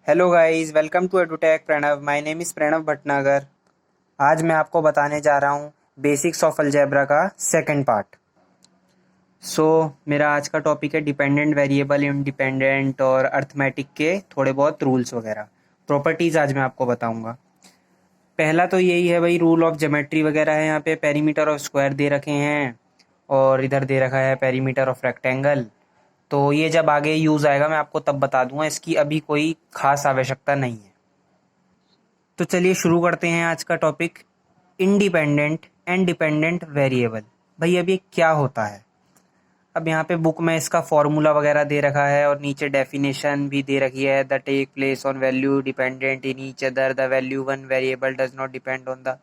Hello guys, welcome to Edutech Pranav. My name is Pranav Bhatnagar. आज मैं आपको बताने जा रहा हूँ बेसिक्स ऑफ अलजेब्रा का सेकंड पार्ट। मेरा आज का टॉपिक है डिपेंडेंट वेरिएबल, इंडिपेंडेंट और अर्थमेटिक के थोड़े बहुत रूल्स वगैरह, प्रॉपर्टीज़ आज मैं आपको बताऊँगा। पहला तो यही है भाई, रूल ऑफ ज्योमेट्री वगैरह है। यहाँ पे पेरीमीटर ऑफ स्क्वायर दे रखे हैं और इधर दे रखा है पेरीमीटर ऑफ रेक्टेंगल। तो ये जब आगे यूज़ आएगा मैं आपको तब बता दूंगा, इसकी अभी कोई खास आवश्यकता नहीं है। तो चलिए शुरू करते हैं आज का topic, independent and dependent variable. भाई अब ये क्या होता है? अब यहाँ पे बुक में इसका फॉर्मूला वगैरह दे रखा है और नीचे डेफिनेशन भी दे रखी है। The take place on value dependent in each other, the value one variable does not depend on the.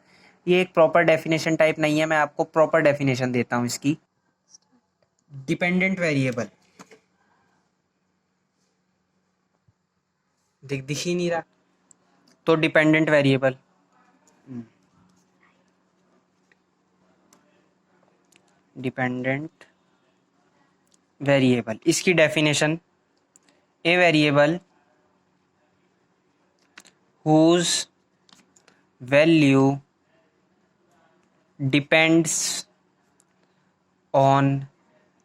ये एक प्रॉपर डेफिनेशन टाइप नहीं है, मैं आपको प्रॉपर डेफिनेशन देता हूँ इसकी। डिपेंडेंट वेरिएबल दिख ही नहीं रहा, तो डिपेंडेंट वेरिएबल डिपेंडेंट वेरिएबल इसकी definition, a variable whose value depends on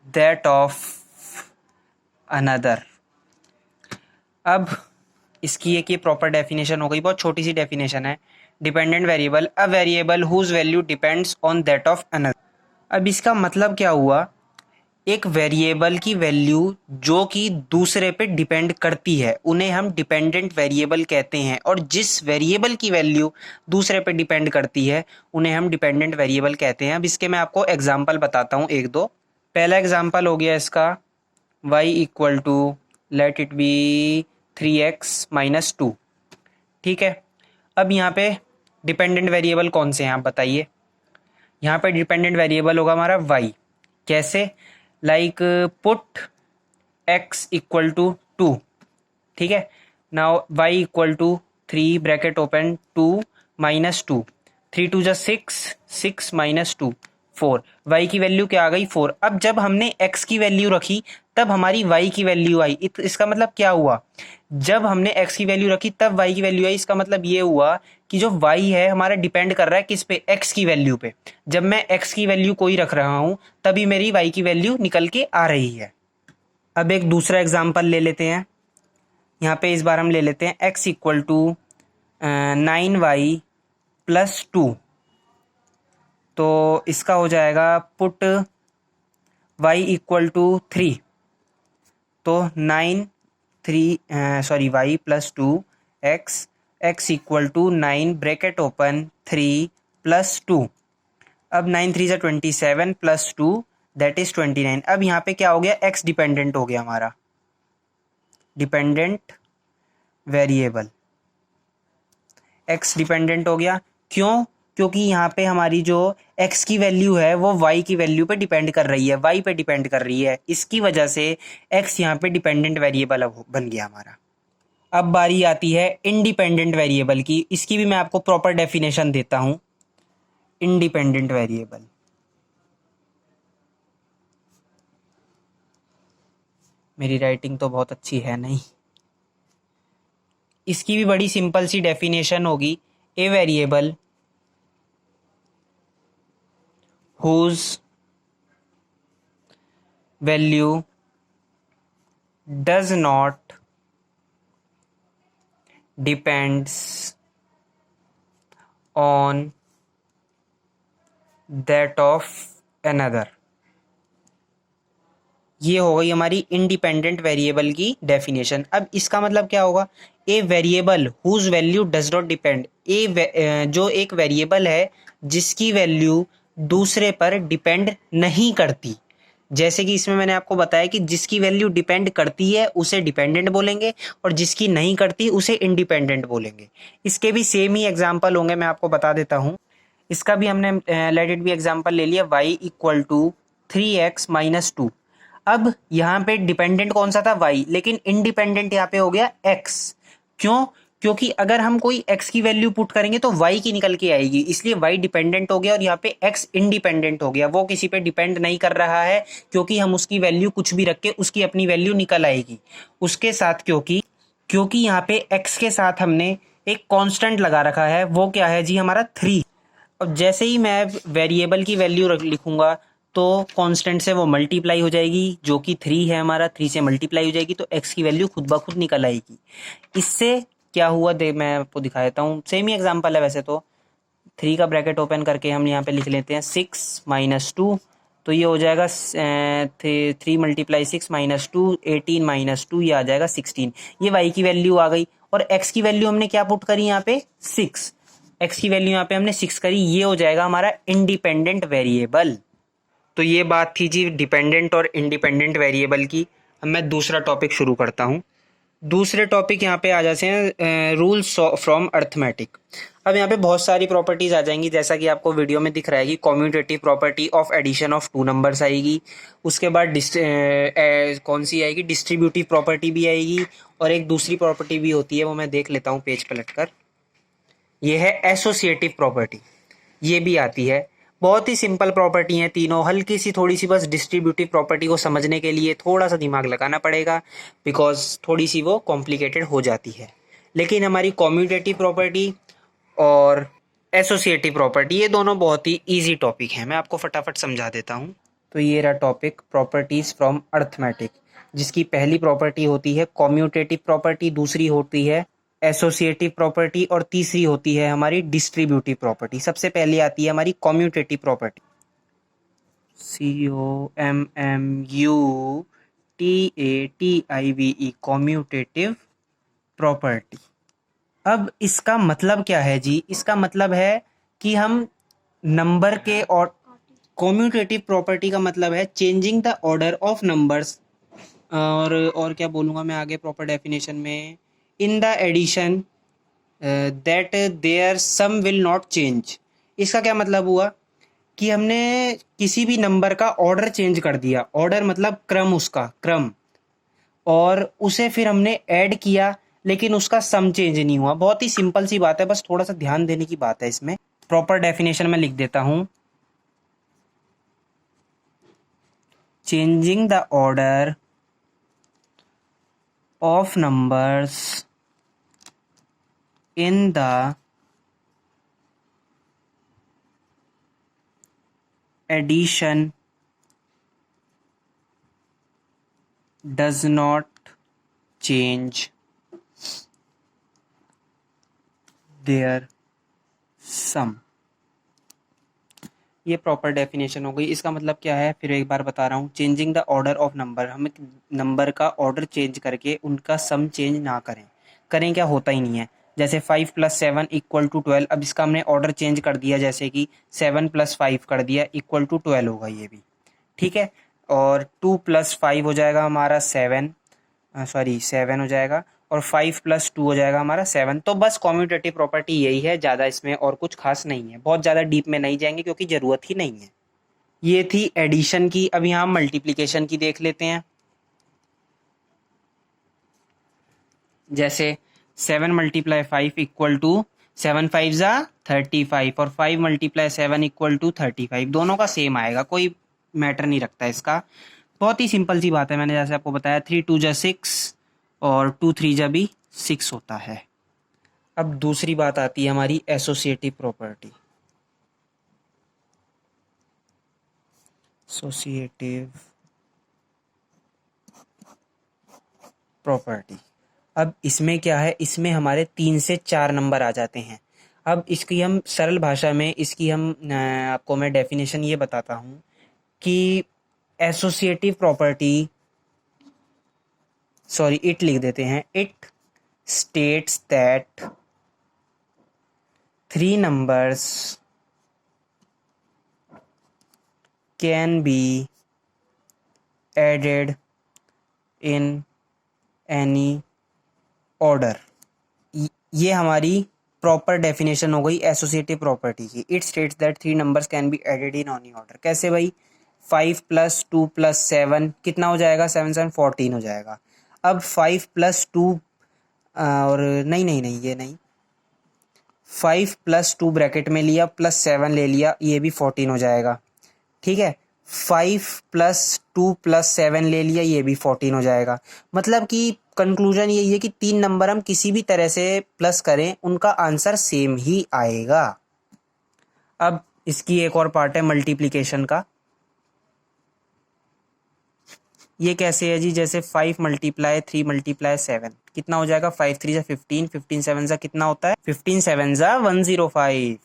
that of another। अब इसकी एक ये प्रॉपर डेफिनेशन हो गई, बहुत छोटी सी डेफिनेशन है। Dependent variable, a variable whose value depends on that of another. अब इसका मतलब क्या हुआ? एक वेरिएबल की वैल्यू जो कि दूसरे पे डिपेंड करती है उन्हें हम डिपेंडेंट वेरिएबल कहते हैं, और जिस वेरिएबल की वैल्यू दूसरे पे डिपेंड करती है उन्हें हम डिपेंडेंट वेरिएबल कहते हैं। अब इसके मैं आपको एग्जांपल बताता हूँ एक दो। पहला एग्जांपल हो गया इसका, y equal to let it be 3x-2। ठीक है, अब यहाँ पे डिपेंडेंट वेरिएबल कौन से हैं आप बताइए? यहाँ पे डिपेंडेंट वेरिएबल होगा हमारा y। कैसे? Like put x equal to 2। ठीक है, now y equal to 3 bracket open 2 minus 2, 3 2 जा 6, 6 माइनस 2 4। y की वैल्यू क्या आ गई? 4। अब जब हमने x की वैल्यू रखी तब हमारी y की वैल्यू आई। इसका मतलब क्या हुआ? जब हमने x की वैल्यू रखी तब y की वैल्यू आई। इसका मतलब ये हुआ कि जो y है हमारा डिपेंड कर रहा है किस पे? x की वैल्यू पे। जब मैं x की वैल्यू कोई रख रहा हूं तभी मेरी y की वैल्यू निकल के आ रही है। अब एक दूसरा एग्जांपल ले लेते हैं। यहाँ पे इस बार हम ले लेते हैं x equal to 9y plus 2। तो इसका हो जाएगा पुट y इक्वल टू 3, तो y plus 2 x equal to 9 bracket open 3 plus 2। अब 9 3 27 प्लस 2 दैट इज 29। अब यहाँ पे क्या हो गया? x डिपेंडेंट हो गया हमारा, डिपेंडेंट वेरिएबल x डिपेंडेंट हो गया। क्यों? क्योंकि यहाँ पे हमारी जो x की वैल्यू है वो y की वैल्यू पे डिपेंड कर रही है, y पे डिपेंड कर रही है। इसकी वजह से x यहाँ पे डिपेंडेंट वेरिएबल बन गया हमारा। अब बारी आती है इंडिपेंडेंट वेरिएबल की। इसकी भी मैं आपको प्रॉपर डेफिनेशन देता हूँ। इंडिपेंडेंट वेरिएबल, मेरी राइटिंग तो बहुत अच्छी है नहीं। इसकी भी बड़ी सिंपल सी डेफिनेशन होगी, a variable whose value does not depends on that of another। ये हो गई हमारी इंडिपेंडेंट वेरिएबल की डेफिनेशन। अब इसका मतलब क्या होगा? A variable whose value does not depend, जो एक वेरिएबल है जिसकी वैल्यू दूसरे पर डिपेंड नहीं करती। जैसे कि इसमें मैंने आपको बताया कि जिसकी वैल्यू डिपेंड करती है उसे डिपेंडेंट बोलेंगे और जिसकी नहीं करती उसे इंडिपेंडेंट बोलेंगे। इसके भी सेम ही एग्जाम्पल होंगे, मैं आपको बता देता हूँ। इसका भी हमने लेट इट बी एग्जाम्पल ले लिया, y इक्वल टू 3x-2। अब यहाँ पे डिपेंडेंट कौन सा था? y, लेकिन इंडिपेंडेंट यहाँ पे हो गया x। क्यों? क्योंकि अगर हम कोई x की वैल्यू पुट करेंगे तो y की निकल के आएगी, इसलिए y डिपेंडेंट हो गया और यहाँ पे x इंडिपेंडेंट हो गया। वो किसी पे डिपेंड नहीं कर रहा है क्योंकि हम उसकी वैल्यू कुछ भी रख के उसकी अपनी वैल्यू निकल आएगी। उसके साथ क्योंकि क्योंकि यहाँ पे x के साथ हमने एक कांस्टेंट लगा रखा है, वो क्या है जी, हमारा 3। अब जैसे ही मैं वेरिएबल की वैल्यू लिखूंगा तो कांस्टेंट से वो मल्टीप्लाई हो जाएगी, जो कि 3 है हमारा, 3 से मल्टीप्लाई हो जाएगी तो x की वैल्यू खुद ब खुद निकल आएगी। इससे क्या हुआ, दे मैं आपको दिखा देता हूँ, सेम ही एग्जांपल है वैसे तो। 3 का ब्रैकेट ओपन करके हम यहाँ पे लिख लेते हैं 6 माइनस 2, तो ये हो जाएगा 3 मल्टीप्लाई 6 माइनस 2, 18 माइनस 2, ये आ जाएगा 16। ये y की वैल्यू आ गई और x की वैल्यू हमने क्या पुट करी यहाँ पे, 6। x की वैल्यू यहाँ पे हमने 6 करी, ये हो जाएगा हमारा इंडिपेंडेंट वेरिएबल। तो ये बात थी जी डिपेंडेंट और इंडिपेंडेंट वेरिएबल की। अब मैं दूसरा टॉपिक शुरू करता हूँ। दूसरे टॉपिक यहाँ पे आ जाते हैं रूल्स फ्रॉम अर्थमेटिक। अब यहाँ पे बहुत सारी प्रॉपर्टीज आ जाएंगी, जैसा कि आपको वीडियो में दिख रहा है कि commutative property of addition of two numbers आएगी। उसके बाद कौन सी आएगी, डिस्ट्रीब्यूटिव प्रॉपर्टी भी आएगी, और एक दूसरी प्रॉपर्टी भी होती है, वो मैं देख लेता हूँ पेज पलट कर। ये है एसोसिएटिव प्रॉपर्टी, ये भी आती है। बहुत ही सिंपल प्रॉपर्टी हैं तीनों, हल्की सी थोड़ी सी बस डिस्ट्रीब्यूटिव प्रॉपर्टी को समझने के लिए थोड़ा सा दिमाग लगाना पड़ेगा, बिकॉज थोड़ी सी वो कॉम्प्लिकेटेड हो जाती है। लेकिन हमारी कॉम्यूटेटिव प्रॉपर्टी और एसोसिएटिव प्रॉपर्टी, ये दोनों बहुत ही ईजी टॉपिक हैं, मैं आपको फटाफट समझा देता हूँ। तो ये रहा टॉपिक प्रॉपर्टीज फ्रॉम अर्थमेटिक, जिसकी पहली प्रॉपर्टी होती है कॉम्यूटेटिव प्रॉपर्टी, दूसरी होती है एसोसिएटिव प्रॉपर्टी, और तीसरी होती है हमारी डिस्ट्रीब्यूटिव प्रॉपर्टी। सबसे पहले आती है हमारी commutative property, COMMUTATIVE, commutative property. अब इसका मतलब क्या है जी, इसका मतलब है कि हम नंबर के, और कॉम्यूटेटिव प्रॉपर्टी का मतलब है changing the order of numbers, और क्या बोलूँगा मैं आगे प्रॉपर डेफिनेशन में, in the addition that their sum will not change. इसका क्या मतलब हुआ कि हमने किसी भी नंबर का ऑर्डर चेंज कर दिया, ऑर्डर मतलब क्रम, उसका क्रम, और उसे फिर हमने ऐड किया, लेकिन उसका सम चेंज नहीं हुआ। बहुत ही सिंपल सी बात है, बस थोड़ा सा ध्यान देने की बात है इसमें। प्रॉपर डेफिनेशन में लिख देता हूं, changing the order of numbers in the addition does not change their sum। ये प्रॉपर डेफिनेशन हो गई। इसका मतलब क्या है, फिर एक बार बता रहा हूँ, changing the order of number, हम नंबर का ऑर्डर चेंज करके उनका सम चेंज ना करें। करें क्या, होता ही नहीं है। जैसे 5 + 7 = 12, अब इसका हमने ऑर्डर चेंज कर दिया, जैसे कि 7 + 5 कर दिया = 12 होगा ये भी, ठीक है। और 2 + 5 हो जाएगा हमारा 7, सॉरी 7 हो जाएगा, और 5 + 2 हो जाएगा हमारा 7। तो बस कॉम्यूटेटिव प्रॉपर्टी यही है, ज़्यादा इसमें और कुछ खास नहीं है, बहुत ज़्यादा डीप में नहीं जाएंगे क्योंकि ज़रूरत ही नहीं है। ये थी एडिशन की। अब यहाँ मल्टीप्लिकेशन की देख लेते हैं। जैसे 7 × 5 = 7 × 5 = 35, और 5 × 7 = 35। दोनों का सेम आएगा, कोई मैटर नहीं रखता इसका। बहुत ही सिंपल सी बात है, मैंने जैसे आपको बताया 3 × 2 = 6 और 2 × 3 = भी 6 होता है। अब दूसरी बात आती है हमारी एसोसिएटिव प्रॉपर्टी। एसोसिएटिव प्रॉपर्टी, अब इसमें क्या है, इसमें हमारे 3 से 4 नंबर आ जाते हैं। अब इसकी हम सरल भाषा में, इसकी हम आपको मैं डेफिनेशन ये बताता हूँ कि एसोसिएटिव प्रॉपर्टी, सॉरी इट लिख देते हैं, it states that 3 numbers can be added in any order। ये हमारी प्रॉपर डेफिनेशन हो गई एसोसिएटिव प्रॉपर्टी की। It states that 3 numbers can be added in any order. कैसे भाई, 5 + 2 + 7 कितना हो जाएगा, 7 × 7 = 14 हो जाएगा। अब 5 + 2 और नहीं नहीं नहीं ये नहीं, 5 + 2 ब्रैकेट में लिया +7 ले लिया, ये भी 14 हो जाएगा, ठीक है। 5 + 2 + 7 ले लिया, ये भी 14 हो जाएगा। मतलब कि कंक्लूजन यही है कि 3 नंबर हम किसी भी तरह से प्लस करें उनका आंसर सेम ही आएगा। अब इसकी एक और पार्ट है मल्टीप्लिकेशन का। ये कैसे है जी, जैसे 5 मल्टीप्लाई 3 मल्टीप्लाई 7 कितना हो जाएगा, 5 3 जा 15, 15 7 जा कितना होता है, 15 7 जा 105।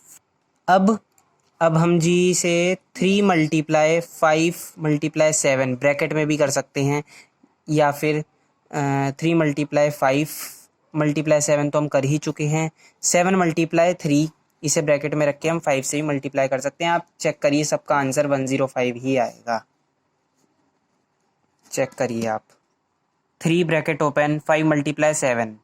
अब हम जी से 3 मल्टीप्लाई 5 मल्टीप्लाई 7 ब्रैकेट में भी कर सकते हैं, या फिर 3 मल्टीप्लाई 5 मल्टीप्लाई 7 तो हम कर ही चुके हैं, 7 मल्टीप्लाई 3 इसे ब्रैकेट में रख के हम 5 से भी मल्टीप्लाई कर सकते हैं। आप चेक करिए, सबका आंसर 105 ही आएगा। चेक करिए आप, 3 ब्रैकेट ओपन 5 मल्टीप्लाई 7,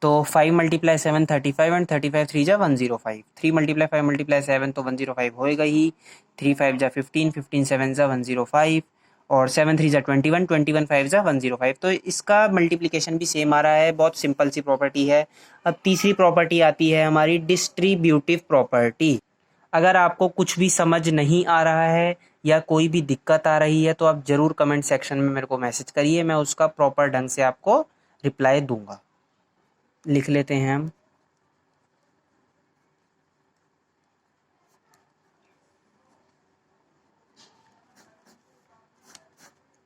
तो 5 मल्टीप्लाई 7 35 एंड 35 3 जा 105, 3 मल्टीप्लाई 5 मल्टीप्लाई 7 तो 105 होएगा ही, 3 5 जा 15, 15 7 जा 105 और 7 3 जा 21, 21 5 जा 105। तो इसका मल्टीप्लिकेशन भी सेम आ रहा है, बहुत सिंपल सी प्रॉपर्टी है। अब तीसरी प्रॉपर्टी आती है हमारी डिस्ट्रीब्यूटिव प्रॉपर्टी। अगर आपको कुछ भी समझ नहीं आ रहा है या कोई भी दिक्कत आ रही है तो आप ज़रूर कमेंट सेक्शन में मेरे को मैसेज करिए, मैं उसका प्रॉपर ढंग से आपको रिप्लाई दूंगा। लिख लेते हैं हम,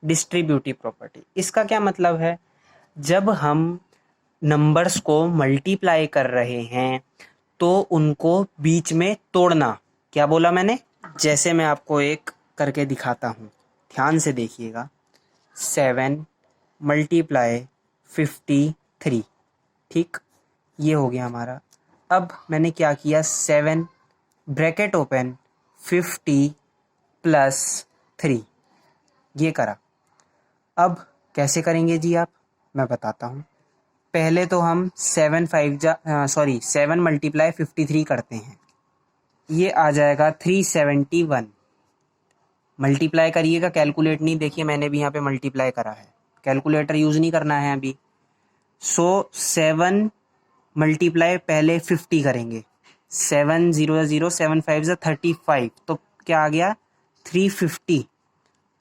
डिस्ट्रीब्यूटिव प्रॉपर्टी। इसका क्या मतलब है, जब हम नंबर्स को मल्टीप्लाई कर रहे हैं तो उनको बीच में तोड़ना। क्या बोला मैंने, जैसे मैं आपको एक करके दिखाता हूँ, ध्यान से देखिएगा। 7 मल्टीप्लाई 53, ठीक, ये हो गया हमारा। अब मैंने क्या किया, 7 ब्रैकेट ओपन 50 प्लस 3, ये करा। अब कैसे करेंगे जी आप, मैं बताता हूँ। पहले तो हम 7 मल्टीप्लाई 53 करते हैं, ये आ जाएगा 371। मल्टीप्लाई करिएगा, कैलकुलेट नहीं, देखिए मैंने भी यहाँ पे मल्टीप्लाई करा है, कैलकुलेटर यूज़ नहीं करना है अभी। 7 मल्टीप्लाई पहले 50 करेंगे, 7 0 0 7 5 35, तो क्या आ गया 350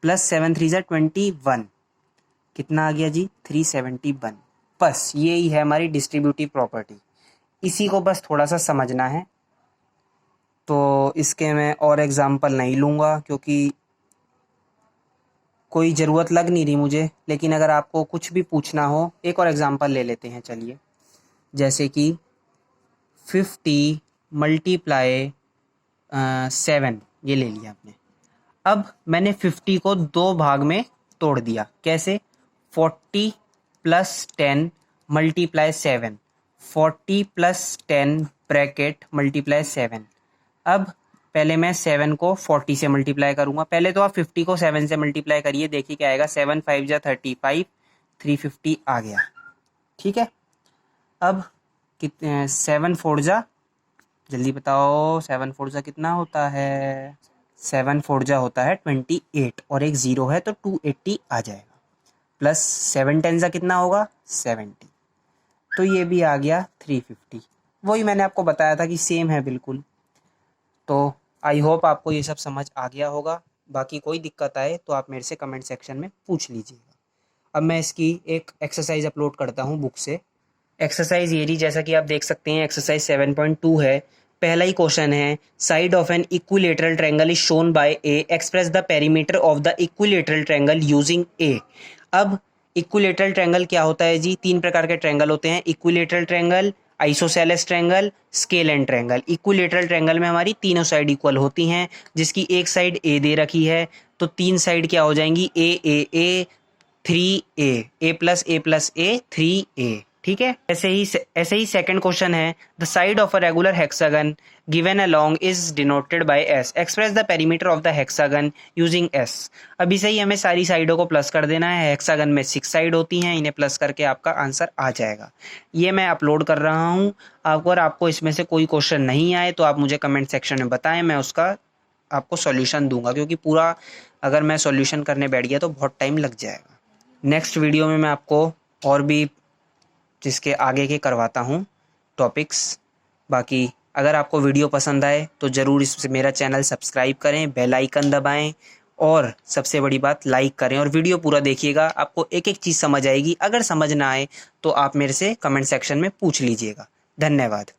प्लस 7 3 21, कितना आ गया जी 371। बस यही है हमारी डिस्ट्रीब्यूटिव प्रॉपर्टी, इसी को बस थोड़ा सा समझना है। तो इसके मैं और एग्जांपल नहीं लूँगा क्योंकि कोई ज़रूरत लग नहीं रही मुझे, लेकिन अगर आपको कुछ भी पूछना हो, एक और एग्जांपल ले लेते हैं चलिए। जैसे कि 50 मल्टीप्लाई 7 ये ले लिया आपने। अब मैंने 50 को 2 भाग में तोड़ दिया, कैसे, 40 plus 10 multiply 7, 40 plus 10 bracket multiply 7। अब पहले मैं 7 को 40 से मल्टीप्लाई करूँगा, पहले तो आप 50 को 7 से मल्टीप्लाई करिए, देखिए क्या आएगा, 7 5 जा 35, 350 आ गया, ठीक है। अब कितने 7 4 जा, जल्दी बताओ 7 4 जा कितना होता है, 7 4 जा होता है 28 और एक 0 है तो 280 आ जाएगा, प्लस 7 10 जा कितना होगा 70, तो ये भी आ गया 350। वही मैंने आपको बताया था कि सेम है बिल्कुल। तो आई होप आपको ये सब समझ आ गया होगा, बाकी कोई दिक्कत आए तो आप मेरे से कमेंट सेक्शन में पूछ लीजिएगा। अब मैं इसकी एक एक्सरसाइज अपलोड करता हूँ बुक से। एक्सरसाइज ये रही, जैसा कि आप देख सकते हैं एक्सरसाइज 7.2 है। पहला ही क्वेश्चन है, side of an equilateral triangle is shown by A, express the perimeter of the equilateral triangle using ए। अब इक्विलेटरल ट्रायंगल क्या होता है जी, 3 प्रकार के ट्रायंगल होते हैं, equilateral triangle, isosceles triangle, scale and triangle. Equilateral triangle में हमारी तीनों साइड इक्वल होती हैं, जिसकी एक साइड ए दे रखी है, तो 3 साइड क्या हो जाएंगी, ए 3a, a plus A 3a, ठीक है। ऐसे ही सेकंड क्वेश्चन है, the side of a regular hexagon given along is denoted by s, express the perimeter of the hexagon using s। अभी से ही हमें सारी साइडों को प्लस कर देना है, हेक्सागन में 6 साइड होती हैं, इन्हें प्लस करके आपका आंसर आ जाएगा। ये मैं अपलोड कर रहा हूँ, अगर आपको इसमें से कोई क्वेश्चन नहीं आए तो आप मुझे कमेंट सेक्शन में बताएं, मैं उसका आपको सॉल्यूशन दूंगा, क्योंकि पूरा अगर मैं सॉल्यूशन करने बैठ गया तो बहुत टाइम लग जाएगा। नेक्स्ट वीडियो में मैं आपको और भी जिसके आगे के करवाता हूँ टॉपिक्स। बाकी अगर आपको वीडियो पसंद आए तो ज़रूर इस मेरा चैनल सब्सक्राइब करें, बेल आइकन दबाएं और सबसे बड़ी बात, लाइक करें और वीडियो पूरा देखिएगा, आपको एक एक चीज़ समझ आएगी। अगर समझ ना आए तो आप मेरे से कमेंट सेक्शन में पूछ लीजिएगा। धन्यवाद।